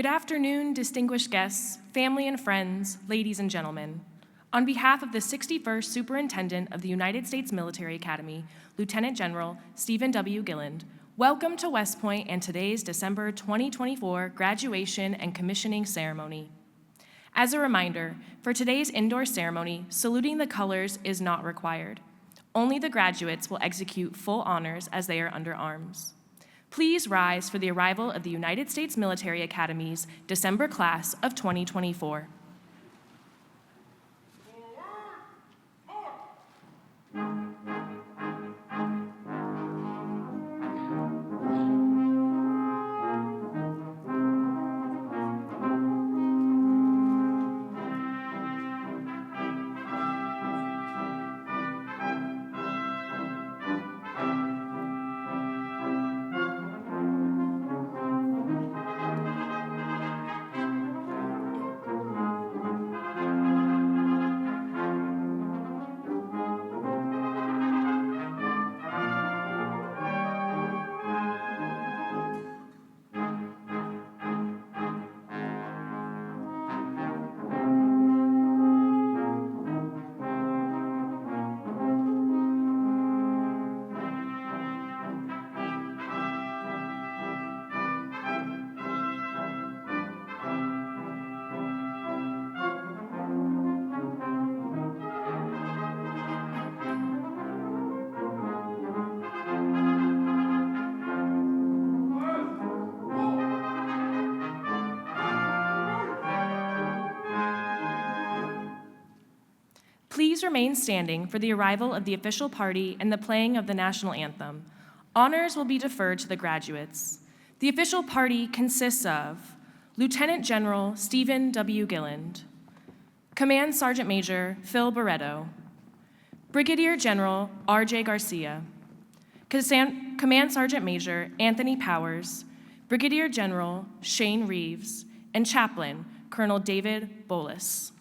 Good afternoon, distinguished guests, family and friends, ladies and gentlemen. On behalf of the 61st Superintendent of the United States Military Academy, Lieutenant General Stephen W. Gilland, welcome to West Point and today's December 2024 graduation and commissioning ceremony. As a reminder, for today's indoor ceremony, saluting the colors is not required. Only the graduates will execute full honors as they are under arms. Please rise for the arrival of the United States Military Academy's December class of 2024. Please remain standing for the arrival of the official party and the playing of the national anthem. Honors will be deferred to the graduates. The official party consists of Lieutenant General Stephen W. Gilland, Command Sergeant Major Phil Barreto, Brigadier General R.J. Garcia, Command Sergeant Major Anthony Powers, Brigadier General Shane Reeves, and Chaplain Colonel David Bolus.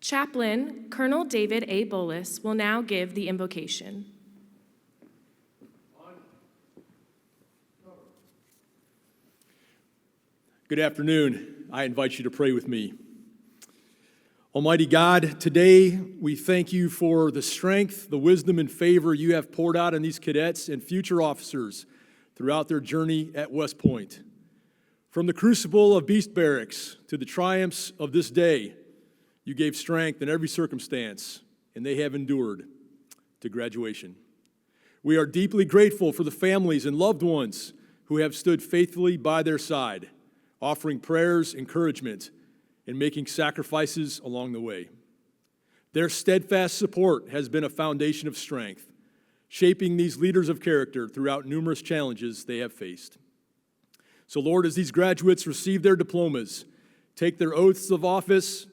Chaplain Colonel David A. Bolus will now give the invocation. Good afternoon. I invite you to pray with me. Almighty God, today we thank you for the strength, the wisdom, and favor you have poured out on these cadets and future officers throughout their journey at West Point. From the crucible of Beast Barracks to the triumphs of this day, you gave strength in every circumstance, and they have endured to graduation. We are deeply grateful for the families and loved ones who have stood faithfully by their side, offering prayers, encouragement, and making sacrifices along the way. Their steadfast support has been a foundation of strength, shaping these leaders of character throughout numerous challenges they have faced. So, Lord, as these graduates receive their diplomas, take their oaths of office,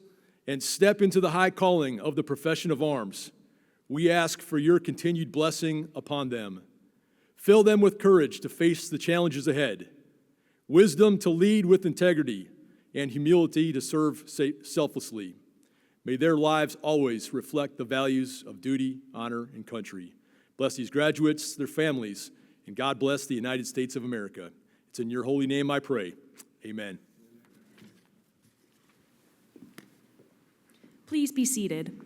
and step into the high calling of the profession of arms, we ask for your continued blessing upon them. Fill them with courage to face the challenges ahead, wisdom to lead with integrity, and humility to serve selflessly. May their lives always reflect the values of duty, honor, and country. Bless these graduates, their families, and God bless the United States of America. It's in your holy name I pray. Amen. Please be seated.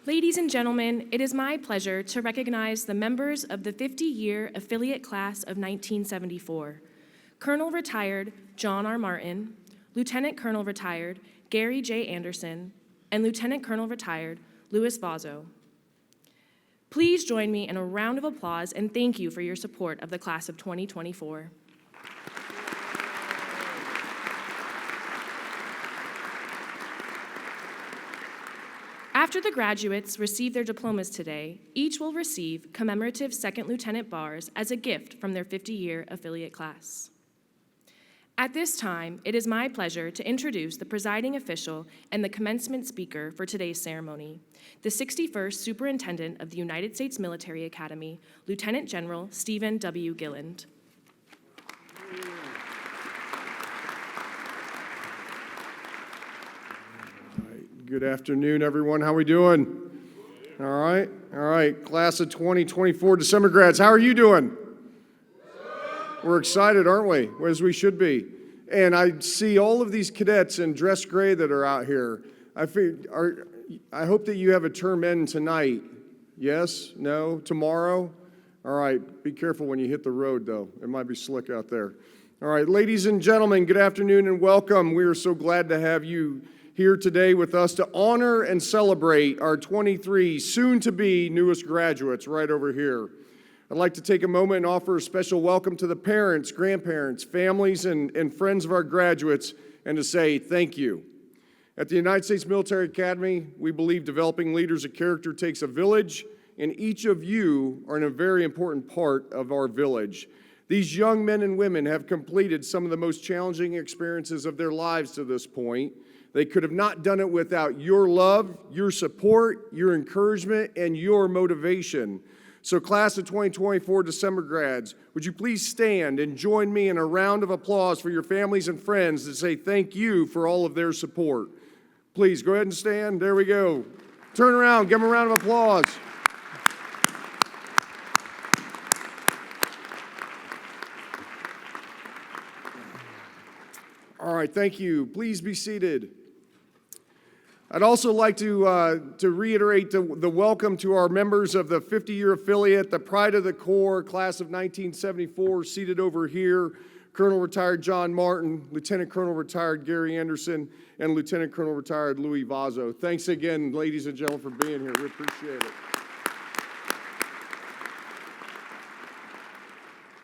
Ladies and gentlemen, it is my pleasure to recognize the members of the 50-year affiliate class of 1974. Colonel Retired John R. Martin, Lieutenant Colonel Retired Gary J. Anderson, and Lieutenant Colonel Retired Louis Vazo. Please join me in a round of applause and thank you for your support of the class of 2024. After the graduates receive their diplomas today, each will receive commemorative second lieutenant bars as a gift from their 50-year affiliate class. At this time, it is my pleasure to introduce the presiding official and the commencement speaker for today's ceremony, the 61st Superintendent of the United States Military Academy, Lieutenant General Stephen W. Gilland. Good afternoon, everyone. How we doing? All right. Class of 2024 December grads, how are you doing? We're excited, aren't we? As we should be. And I see all of these cadets in dress gray that are out here. I hope that you have a term end tonight. Yes? No? Tomorrow? All right. Be careful when you hit the road, though. It might be slick out there. All right. Ladies and gentlemen, good afternoon and welcome. We are so glad to have you here today with us to honor and celebrate our 23 soon-to-be newest graduates right over here. I'd like to take a moment and offer a special welcome to the parents, grandparents, families, and friends of our graduates, and to say thank you. At the United States Military Academy, we believe developing leaders of character takes a village, and each of you are a very important part of our village. These young men and women have completed some of the most challenging experiences of their lives to this point. They could have not done it without your love, your support, your encouragement, and your motivation. So, class of 2024 December grads, would you please stand and join me in a round of applause for your families and friends to say thank you for all of their support. Please go ahead and stand. There we go. Turn around. Give them a round of applause. All right, thank you. Please be seated. I'd also like to reiterate the welcome to our members of the 50-year affiliate, the Pride of the Corps, class of 1974, seated over here, Colonel Retired John Martin, Lieutenant Colonel Retired Gary Anderson, and Lieutenant Colonel Retired Louis Vazo. Thanks again, ladies and gentlemen, for being here. We appreciate it.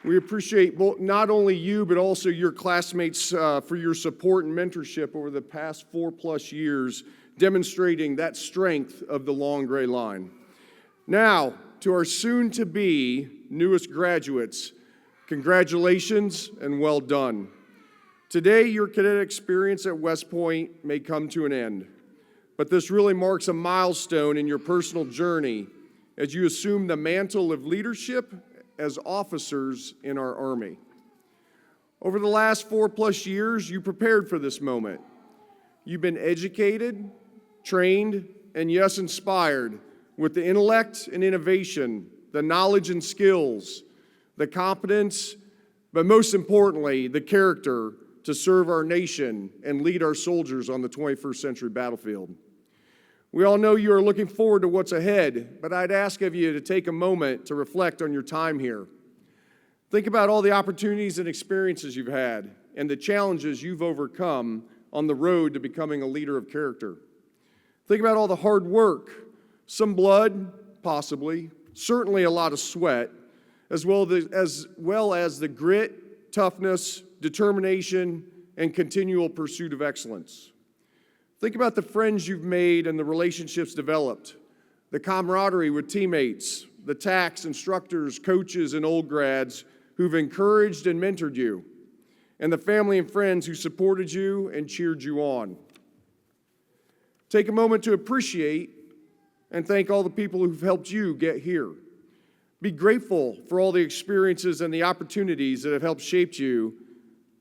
We appreciate not only you, but also your classmates for your support and mentorship over the past 4+ years, demonstrating that strength of the long gray line. Now, to our soon-to-be newest graduates, congratulations and well done. Today, your cadet experience at West Point may come to an end, but this really marks a milestone in your personal journey as you assume the mantle of leadership as officers in our Army. Over the last 4+ years, you prepared for this moment. You've been educated, trained, and yes, inspired with the intellect and innovation, the knowledge and skills, the competence, but most importantly, the character to serve our nation and lead our soldiers on the 21st century battlefield. We all know you are looking forward to what's ahead, but I'd ask of you to take a moment to reflect on your time here. Think about all the opportunities and experiences you've had and the challenges you've overcome on the road to becoming a leader of character. Think about all the hard work, some blood, possibly, certainly a lot of sweat, as well as the grit, toughness, determination, and continual pursuit of excellence. Think about the friends you've made and the relationships developed, the camaraderie with teammates, the TACs, instructors, coaches, and old grads who've encouraged and mentored you, and the family and friends who supported you and cheered you on. Take a moment to appreciate and thank all the people who've helped you get here. Be grateful for all the experiences and the opportunities that have helped shape you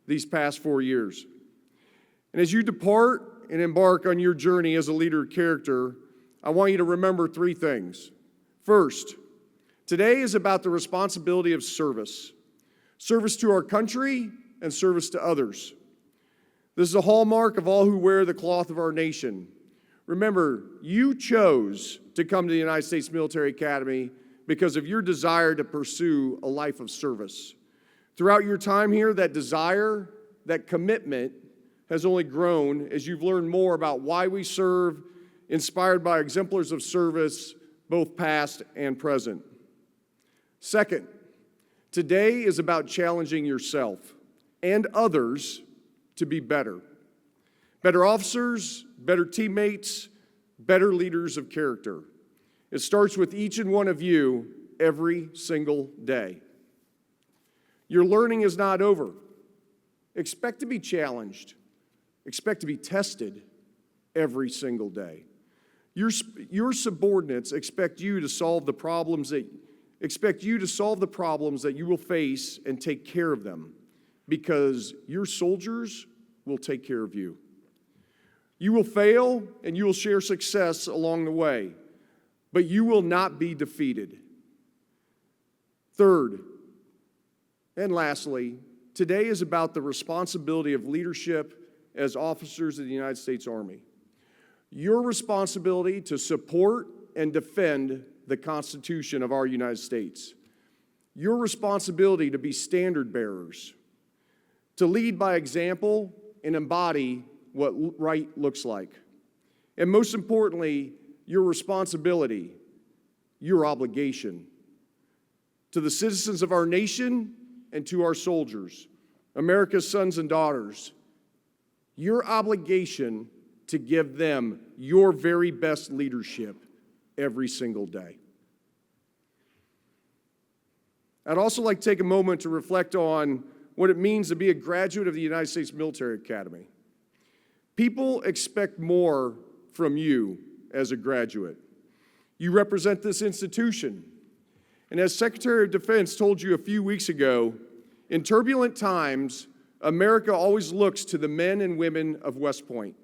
these past 4 years. And as you depart and embark on your journey as a leader of character, I want you to remember 3 things. First, today is about the responsibility of service. Service to our country and service to others. This is a hallmark of all who wear the cloth of our nation. Remember, you chose to come to the United States Military Academy because of your desire to pursue a life of service. Throughout your time here, that desire, that commitment has only grown as you've learned more about why we serve, inspired by exemplars of service, both past and present. Second, today is about challenging yourself and others to be better. Better officers, better teammates, better leaders of character. It starts with each and one of you every single day. Your learning is not over. Expect to be challenged. Expect to be tested every single day. Your subordinates expect you to solve the problems that you will face and take care of them, because your soldiers will take care of you. You will fail and you will share success along the way, but you will not be defeated. Third, and lastly, today is about the responsibility of leadership as officers of the United States Army. Your responsibility to support and defend the Constitution of our United States. Your responsibility to be standard bearers, to lead by example and embody what right looks like. And most importantly, your responsibility, your obligation to the citizens of our nation and to our soldiers, America's sons and daughters, your obligation to give them your very best leadership every single day. I'd also like to take a moment to reflect on what it means to be a graduate of the United States Military Academy. People expect more from you as a graduate. You represent this institution. And as Secretary of Defense told you a few weeks ago, in turbulent times, America always looks to the men and women of West Point.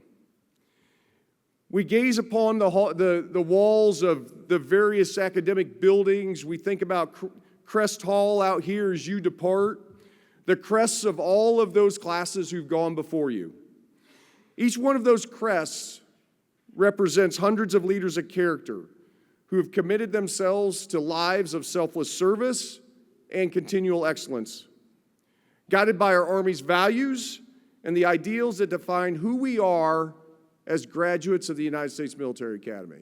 We gaze upon the walls of the various academic buildings. We think about Crest Hall out here as you depart, the crests of all of those classes who've gone before you. Each one of those crests represents hundreds of leaders of character who have committed themselves to lives of selfless service and continual excellence, guided by our Army's values and the ideals that define who we are as graduates of the United States Military Academy.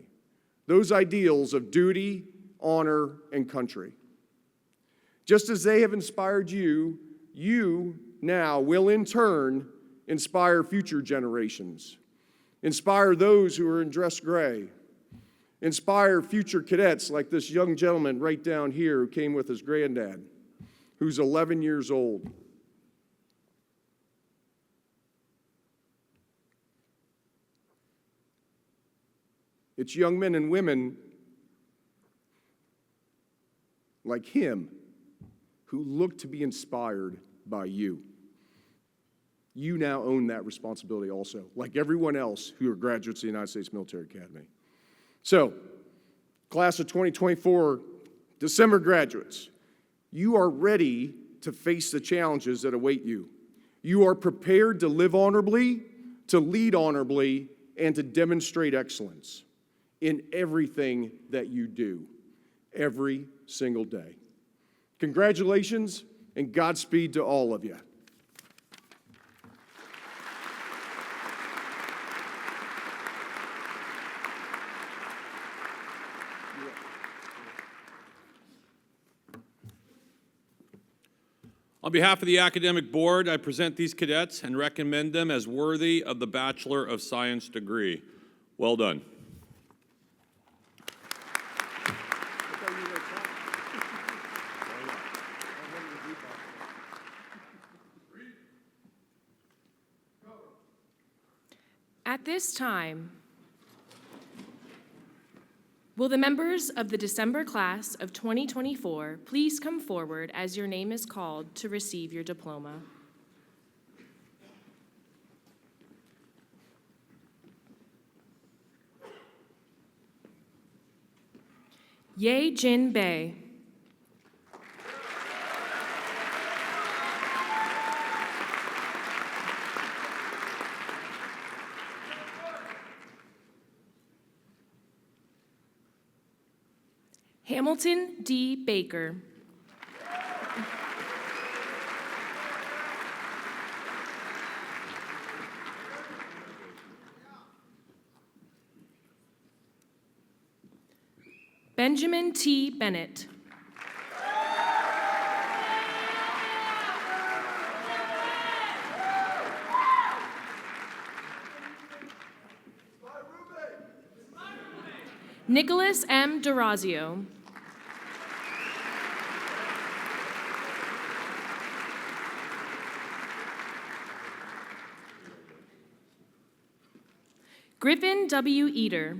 Those ideals of duty, honor, and country. Just as they have inspired you, you now will in turn inspire future generations. Inspire those who are in dress gray. Inspire future cadets like this young gentleman right down here who came with his granddad, who's 11 years old. It's young men and women like him who look to be inspired by you. You now own that responsibility also, like everyone else who are graduates of the United States Military Academy. So, class of 2024, December graduates, you are ready to face the challenges that await you. You are prepared to live honorably, to lead honorably, and to demonstrate excellence in everything that you do, every single day. Congratulations and Godspeed to all of you. On behalf of the academic board, I present these cadets and recommend them as worthy of the Bachelor of Science degree. Well done. At this time, will the members of the December class of 2024 please come forward as your name is called to receive your diploma? Ye Jin Bae. Hamilton D. Baker. Benjamin T. Bennett. Nicholas M. D'Orazio. Griffin W. Eater.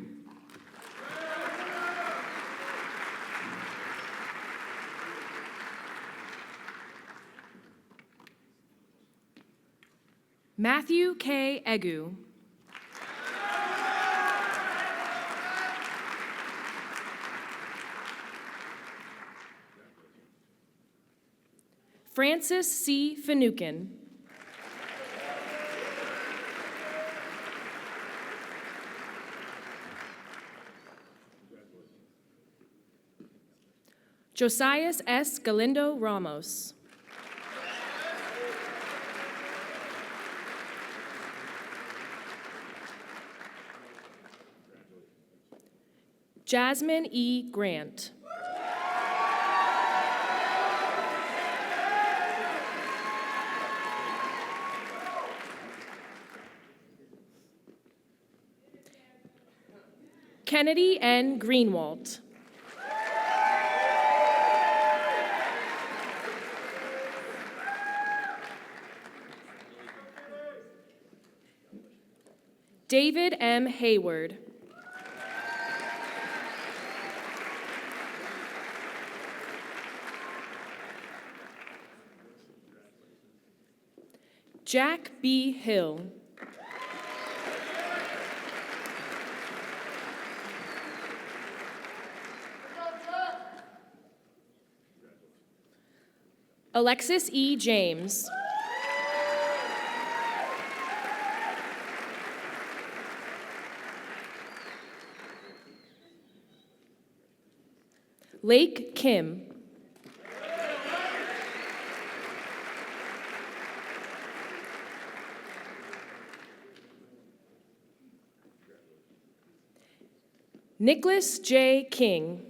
Matthew K. Egu. Francis C. Finucane. Josias S. Galindo Ramos. Jasmine E. Grant. Kennedy N. Greenwald. David M. Hayward. Jack B. Hill. Alexis E. James. Lake Kim. Nicholas J. King.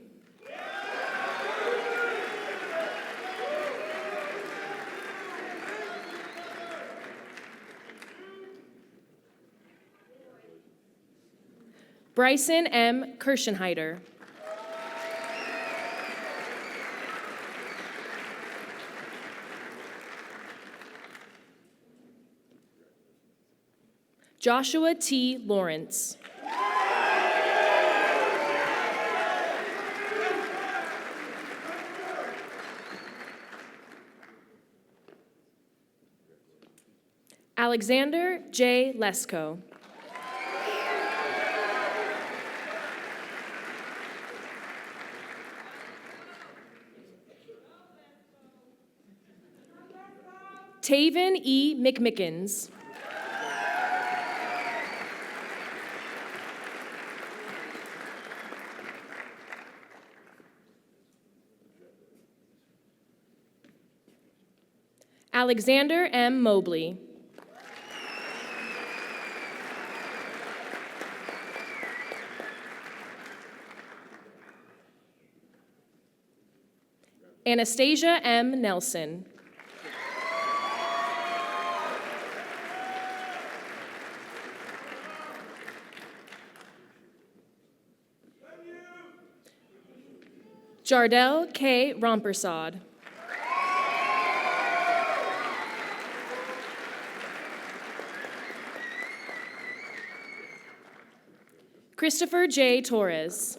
Bryson M. Kirschenheiter. Joshua T. Lawrence. Alexander J. Lesko. Taven E. McMickens. Alexander M. Mobley. Anastasia M. Nelson. Jardel K. Rompersad. Christopher J. Torres.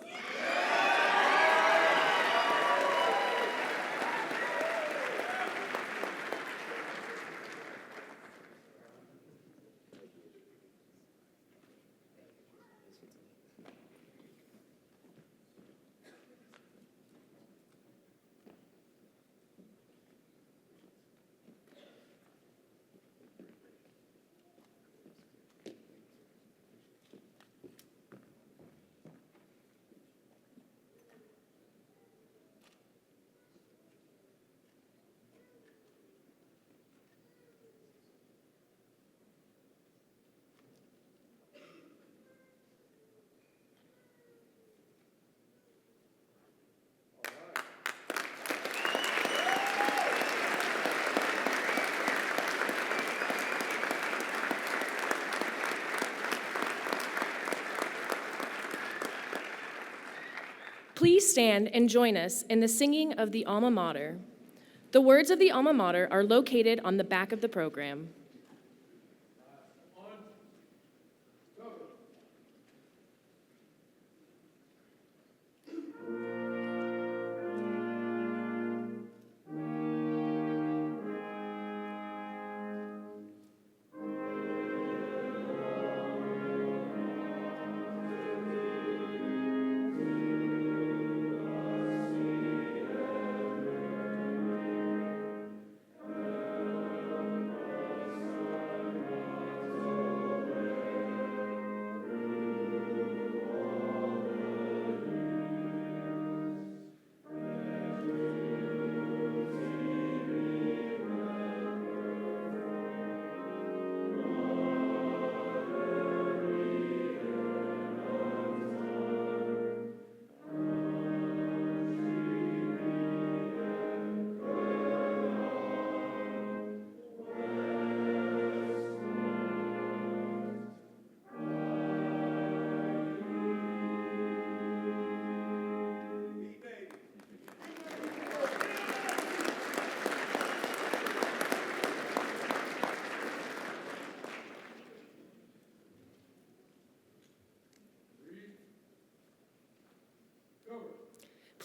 Please stand and join us in the singing of the Alma Mater. The words of the Alma Mater are located on the back of the program.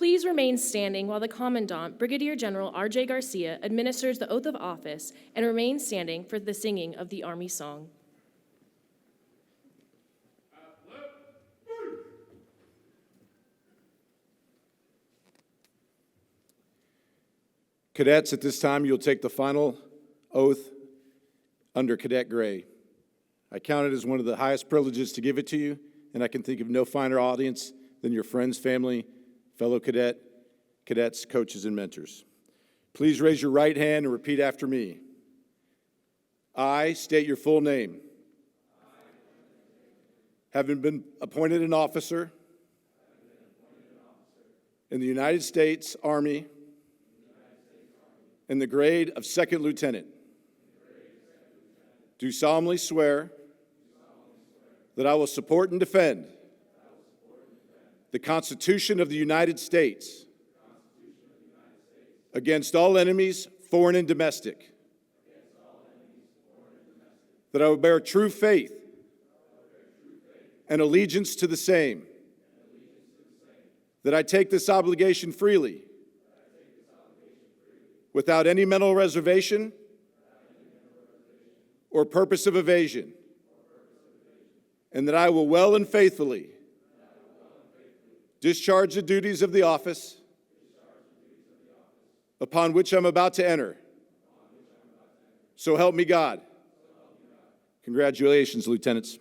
Please remain standing while the Commandant, Brigadier General R.J. Garcia, administers the oath of office and remain standing for the singing of the Army Song. Cadets, at this time, you'll take the final oath under Cadet Gray. I count it as one of the highest privileges to give it to you, and I can think of no finer audience than your friends, family, fellow cadets, coaches, and mentors. Please raise your right hand and repeat after me. I state your full name. Having been appointed an officer in the United States Army in the grade of second lieutenant, do solemnly swear that I will support and defend the Constitution of the United States against all enemies, foreign and domestic, that I will bear true faith and allegiance to the same, that I take this obligation freely without any mental reservation or purpose of evasion, and that I will well and faithfully discharge the duties of the office upon which I'm about to enter. So help me God. Congratulations, Lieutenants.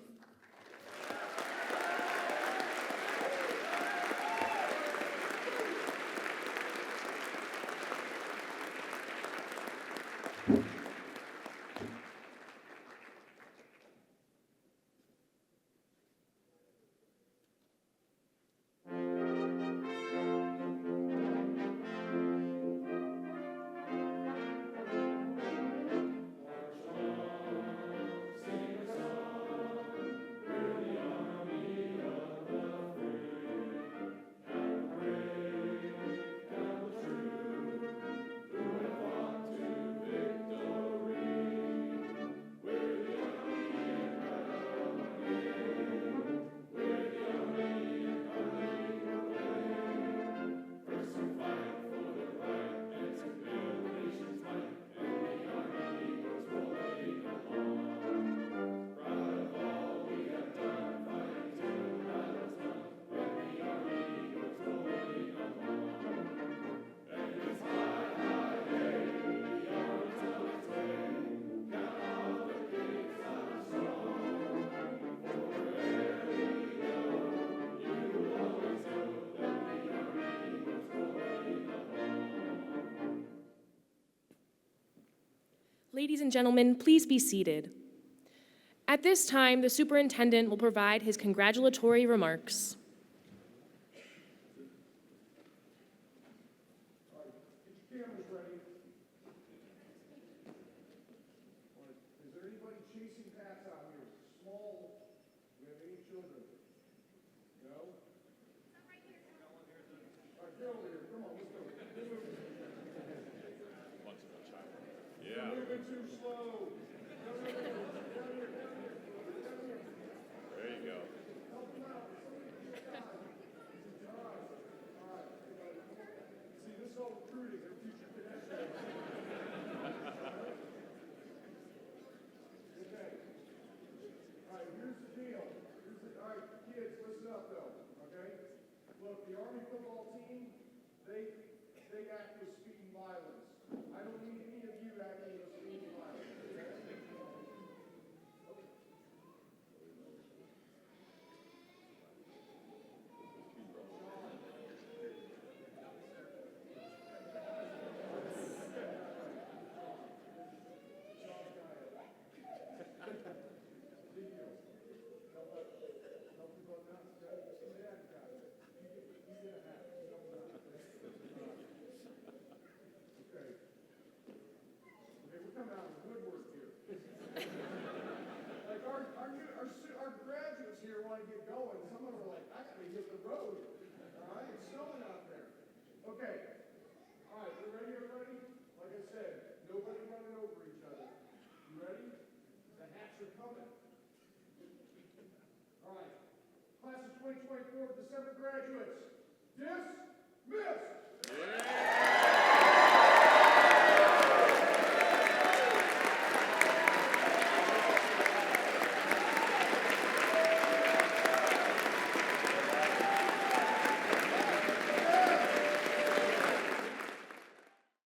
Ladies and gentlemen, please be seated. At this time, the superintendent will provide his congratulatory remarks. Get your cameras ready. Is there anybody chasing cats out here? Small, do you have any children? No? All right, get over here. Come on, let's go. Yeah. You're moving too slow. There you go. See, this is all recruiting their future cadets. Okay. All right, here's the deal. All right, kids, listen up though, okay? Look, the Army football team, they act with speed and violence. I don't need any of you acting with speed and violence. Like our graduates here want to get going. Some of them are like, I gotta hit the road. All right, it's snowing out